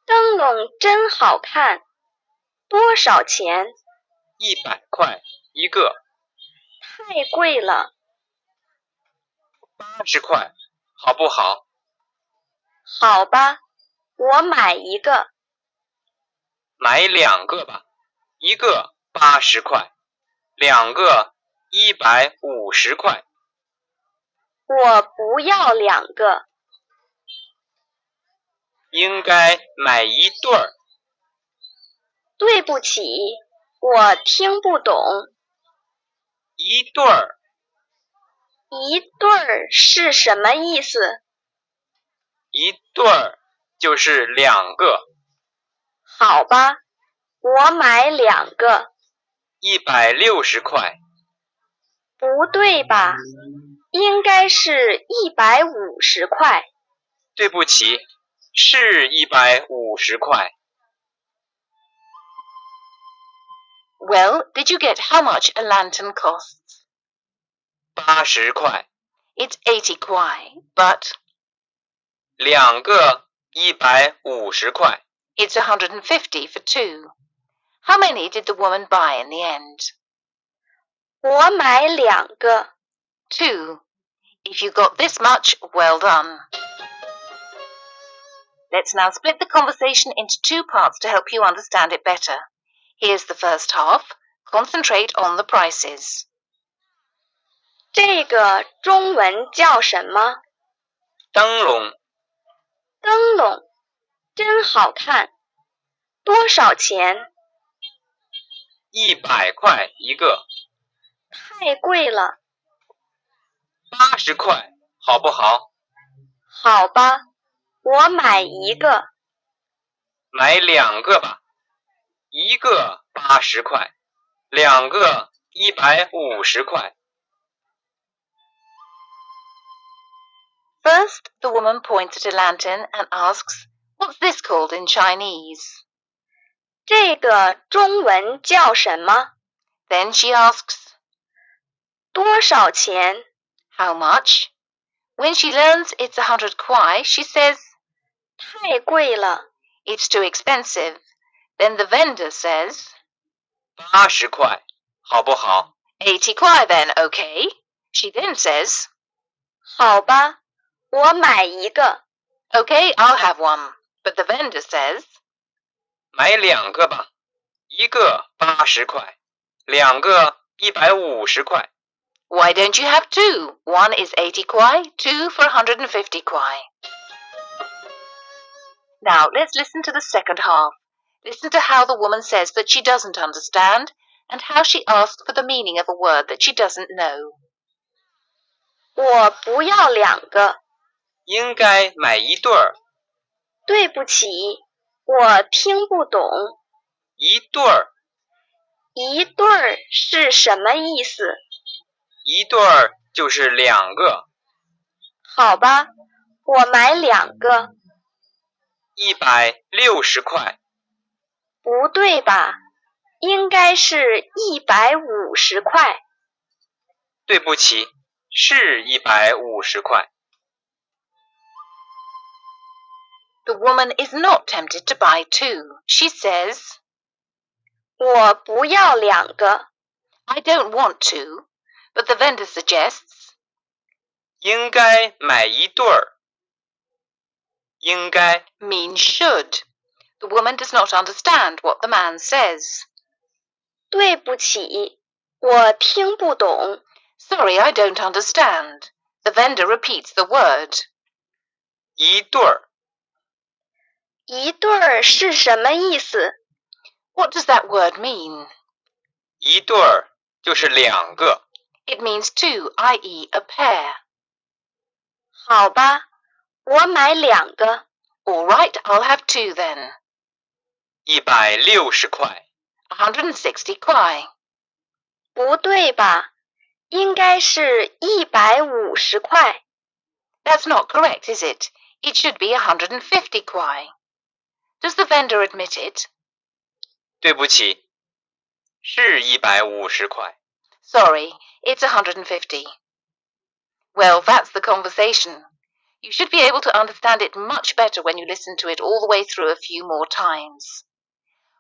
灯笼真好看多少钱100块一个，太贵了80块，好不好？好吧我买一个买2个吧，一个80块，2个150块。我不要2个应该买一对儿。对不起我听不懂一对儿一对儿是什么意思一对儿就是2个，好吧我买2个160块。不对吧应该是150块对不起，是150块。Well, did you get how much a lantern costs? 80块， It's 80 kwai, but 2个150块。 it's 150 for two. How many did the woman buy in the end? 我买2个 Two. If you got this much, well done. Let's now split the conversation into two parts to help you understand it better. Here's the first half. Concentrate on the prices. 这个中文叫什么灯笼灯笼真好看多少钱100块一个，太贵了80块，好不好？好吧我买一个买2个吧，一个80块，2个150块。First, the woman points at a lantern and asks, "What's this called in Chinese?" 这个中文叫什么 Then she asks, 多少钱 "How much?" When she learns it's 100 kwai, she says, 太贵了 "It's too expensive." Then the vendor says, 80块，好不好？ "80 kwai then, okay?" She then says, 好吧我买一个 "Okay, I'll have one." But the vendor says, 买2个吧，一个80块，2个150块。Why don't you have two? One is 80 kwai, two for 150 kwai. Now let's listen to the second half. Listen to how the woman says that she doesn't understand and how she asks for the meaning of a word that she doesn't know. 我不要2个。应该买一对儿。对不起，我听不懂。一对儿，一对儿是什么意思？一对儿就是2个。好吧，我买2个。160块。不对吧？应该是150块。对不起，是150块。The woman is not tempted to buy two. She says, 我不要2个。I don't want to, but the vendor suggests, 应该买一对儿。应该 means should. The woman does not understand what the man says. 对不起，我听不懂。Sorry, I don't understand. The vendor repeats the word. 一对儿，一对儿是什么意思？ What does that word mean? 一对儿就是2个。It means two, i.e. a pair. 好吧，我买2个。All right, I'll have two then. 160块。160 kwai. 不对吧？应该是150块。That's not correct, is it? It should be 150 kwai. Does the vendor admit it? 对不起，是150块。 Sorry, it's 150. Well, that's the conversation. You should be able to understand it much better when you listen to it all the way through a few more times.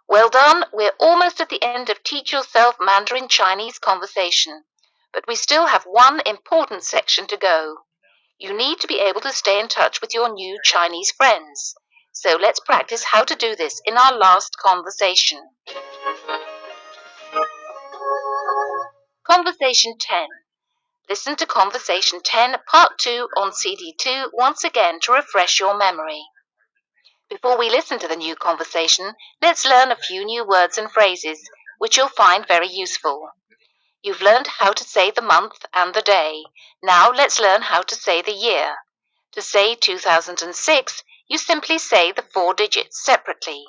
Well done, we're almost at the end of Teach Yourself Mandarin Chinese Conversation, but we still have one important section to go. You need to be able to stay in touch with your new Chinese friends. So let's practice how to do this in our last conversation. Conversation 10. Listen to Conversation 10, Part 2 on CD 2 once again to refresh your memory. Before we listen to the new conversation, let's learn a few new words and phrases, which you'll find very useful. You've learned how to say the month and the day. Now let's learn how to say the year. To say 2006, you simply say the 4 digits separately.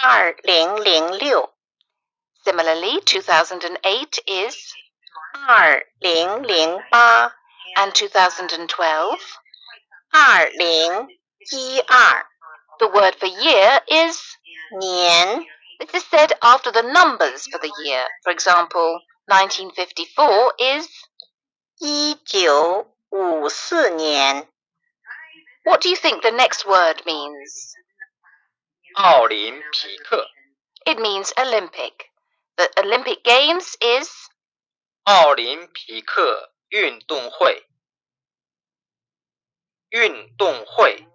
2006 Similarly, 2008 is 2008 and 2012. 2012 The word for year is 年 this is said after the numbers for the year. For example, 1954 is 1954年 What do you think the next word means? 奥林匹克。 It means Olympic. The Olympic Games is 奥林匹克运动会。运动会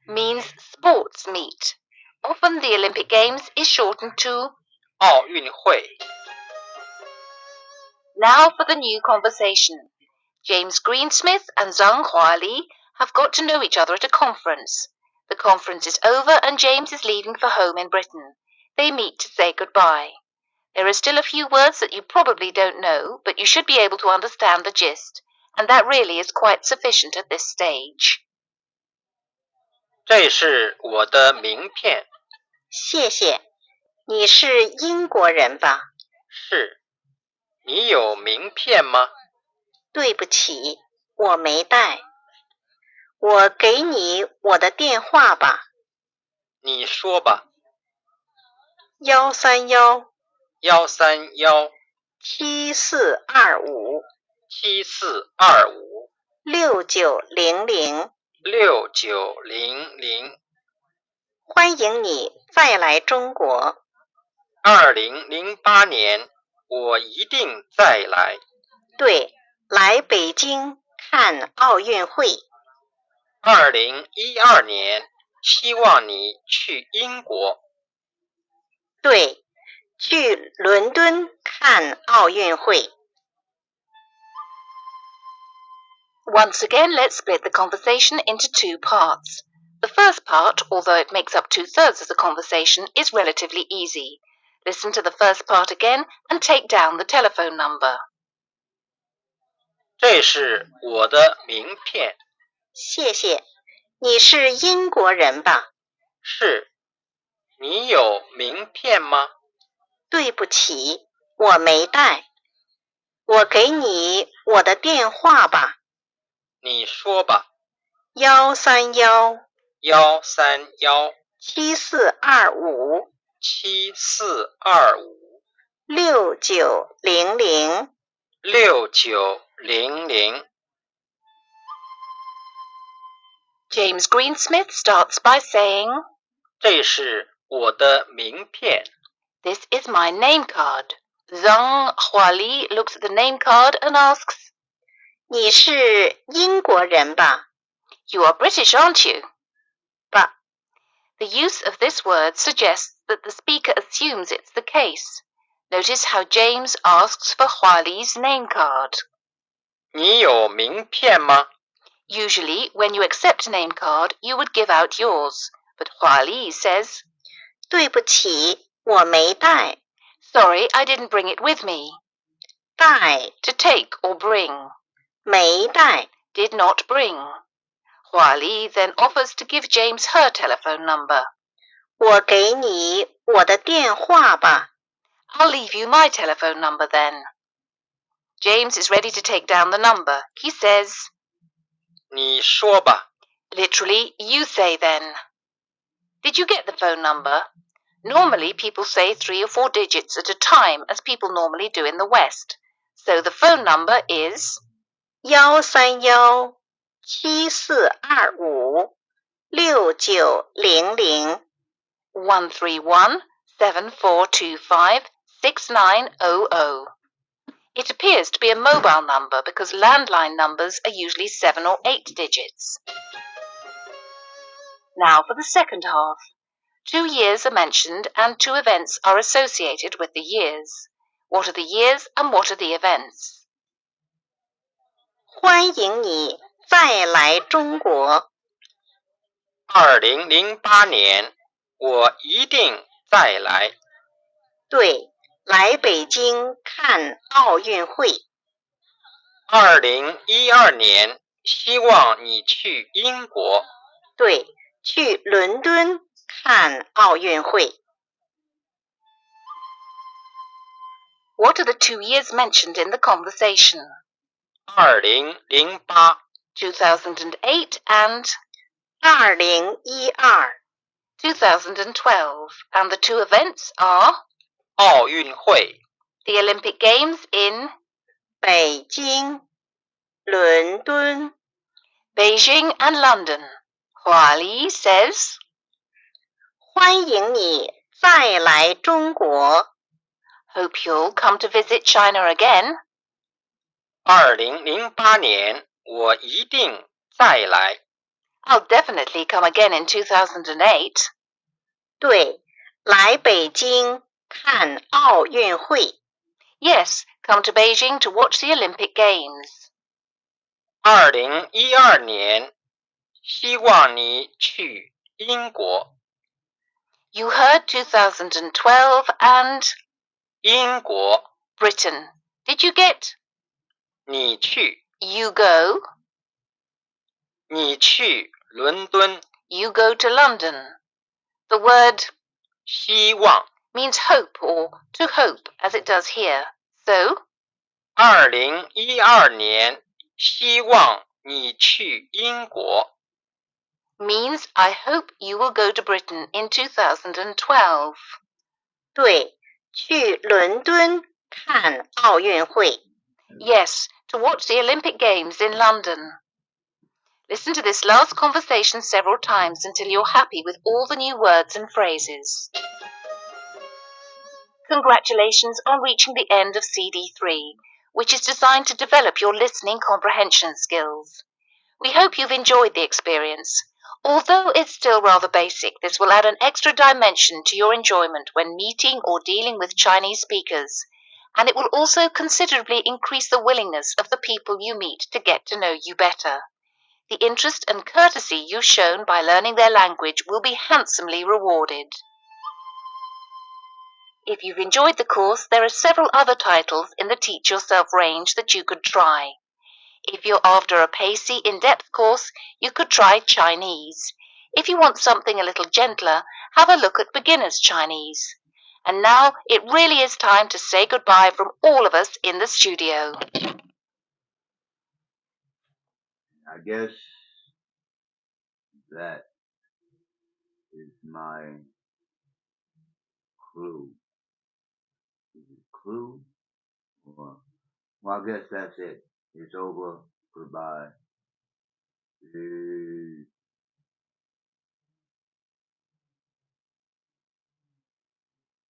means sports meet. Often the Olympic Games is shortened to 奥运会。 Now for the new conversation. James Greensmith and Zhang Huali have got to know each other at a conference. The conference is over and James is leaving for home in Britain. They meet to say goodbye. There are still a few words that you probably don't know, but you should be able to understand the gist, and that really is quite sufficient at this stage. 这是我的名片。谢谢，你是英国人吧？是。你有名片吗？对不起，我没带。我给你我的电话吧。你说吧。131 131 7425 7425 6900。 6900。欢迎你再来中国。2008年，我一定再来。对，来北京看奥运会。2012年，希望你去英国。对，去伦敦看奥运会。Once again, let's split the conversation into two parts. The first part, although it makes up 2/3 of the conversation, is relatively easy. Listen to the first part again and take down the telephone number. 这是我的名片。谢谢。你是英国人吧？是。你有名片吗？对不起，我没带。我给你我的电话吧。你说吧。131 131 7425 7425 6900。 6900。James Greensmith starts by saying, 这是我的名片。 This is my name card. Zhang Huali looks at the name card and asks, 你是英国人吧？ You are British, aren't you? 吧。 The use of this word suggests that the speaker assumes it's the case. Notice how James asks for Huali's name card. 你有名片吗？ Usually, when you accept a name card, you would give out yours. But Huali says, 对不起，我没带。 Sorry, I didn't bring it with me. 带 To take or bring. 没带。 Did not bring. Huali then offers to give James her telephone number. 我给你我的电话吧。 I'll leave you my telephone number then. James is ready to take down the number. He says, 你说吧。 Literally, you say then. Did you get the phone number? Normally, people say 3 or 4 digits at a time, as people normally do in the West. So the phone number is 131 7425 6900。 131 7425 6900. It appears to be a mobile number because landline numbers are usually 7 or 8 digits. Now for the second half. 2 years are mentioned and 2 events are associated with the years. What are the years and what are the events? 欢迎你再来中国。 2008年，我一定再来。对，来北京看奥运会。 2012年，希望你去英国。对，去伦敦看奥运会。 What are the 2 years mentioned in the conversation? 2008 2008 and 2012 2012. And the 2 events are 奥运会。 the Olympic Games in 北京、伦敦。 Beijing and London. Huali says, 欢迎你再来中国。 Hope you'll come to visit China again. 2008年，我一定再来。 I'll definitely come again in 2008. 对，来北京看奥运会。 Yes, come to Beijing to watch the Olympic Games. 2012年，希望你去英国。 You heard 2012 and 英国， Britain. Did you get 你去， you go? 你去伦敦。 You go to London. The word 希望 means hope or to hope as it does here. So, 2012年，希望你去英国。 means I hope you will go to Britain in 2012. 对，去伦敦看奥运会。 Yes, to watch the Olympic Games in London. Listen to this last conversation several times until you're happy with all the new words and phrases. Congratulations on reaching the end of CD3, which is designed to develop your listening comprehension skills. We hope you've enjoyed the experience. Although it's still rather basic, this will add an extra dimension to your enjoyment when meeting or dealing with Chinese speakers, and it will also considerably increase the willingness of the people you meet to get to know you better. The interest and courtesy you've shown by learning their language will be handsomely rewarded. If you've enjoyed the course, there are several other titles in the Teach Yourself range that you could try. If you're after a pacey, in-depth course, you could try Chinese. If you want something a little gentler, have a look at Beginner's Chinese. And now it really is time to say goodbye from all of us in the studio. I guess that is my clue. Is it clue? Or, well, I guess that's it. It's over. Goodbye. Peace.